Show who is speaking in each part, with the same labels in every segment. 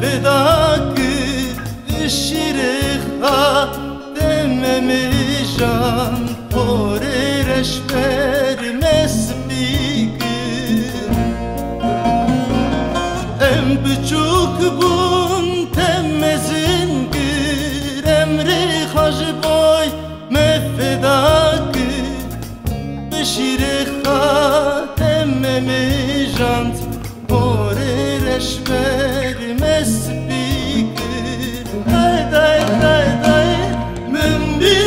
Speaker 1: fedakı ışırığa dememişan Pore reşber mesbigı Em buçuk bun temmezin gır Emri hacı boy mefedakı ışırığa dememişan Pore reşber mesbigı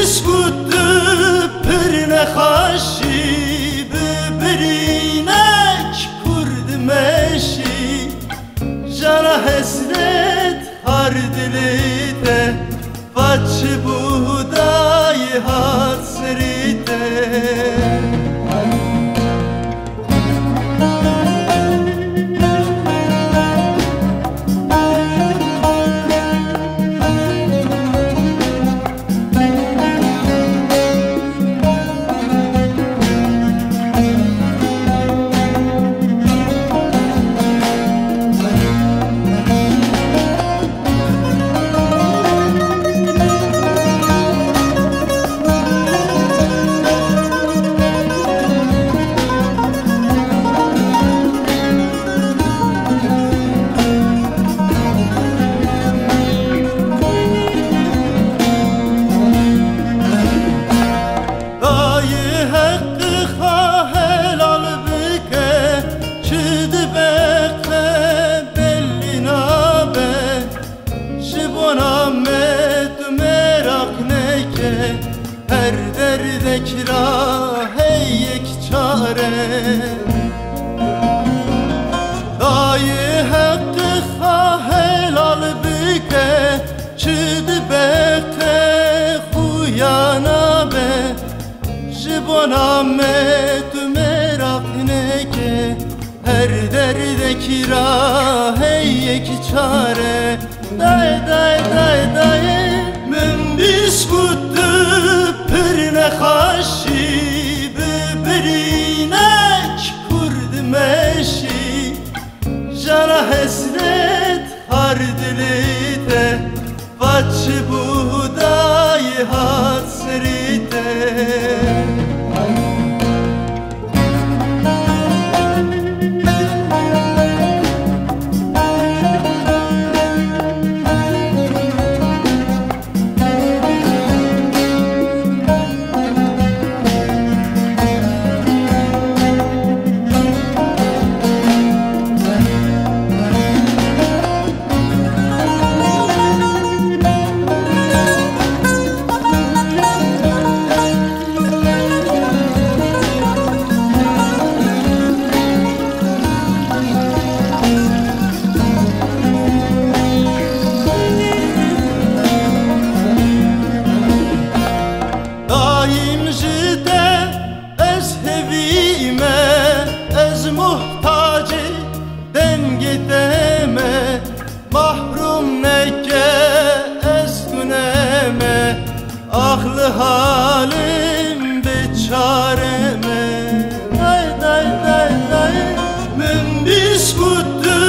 Speaker 1: Biskuttu pırne haşi Bibirinek kurd meşi Jana hesret har dilite Façı buğday hasrite Her derdek hey yek çare Dayı hakkı helal büke Çıdı bekte huyana be Jibona met merak neke Her derdek hey yek çare Day day day day Min biskuttu pırne haşi Bibirinek kurd meşi Jana hesret har dilite Façı buğday hasrite Muhtacı dengedeme Mahrum neke eskuneme Ahlı halim beçareme Day day day day Min biskuttu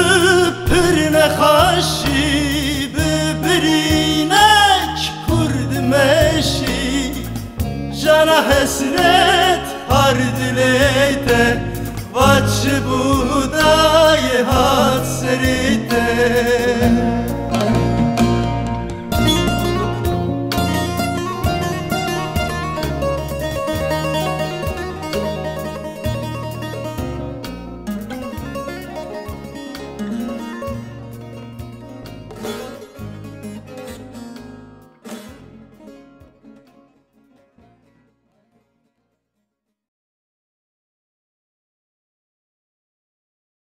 Speaker 1: pırne haşi Bibirinek kurd meşi Jana hesret har dileyte Vaçı buğday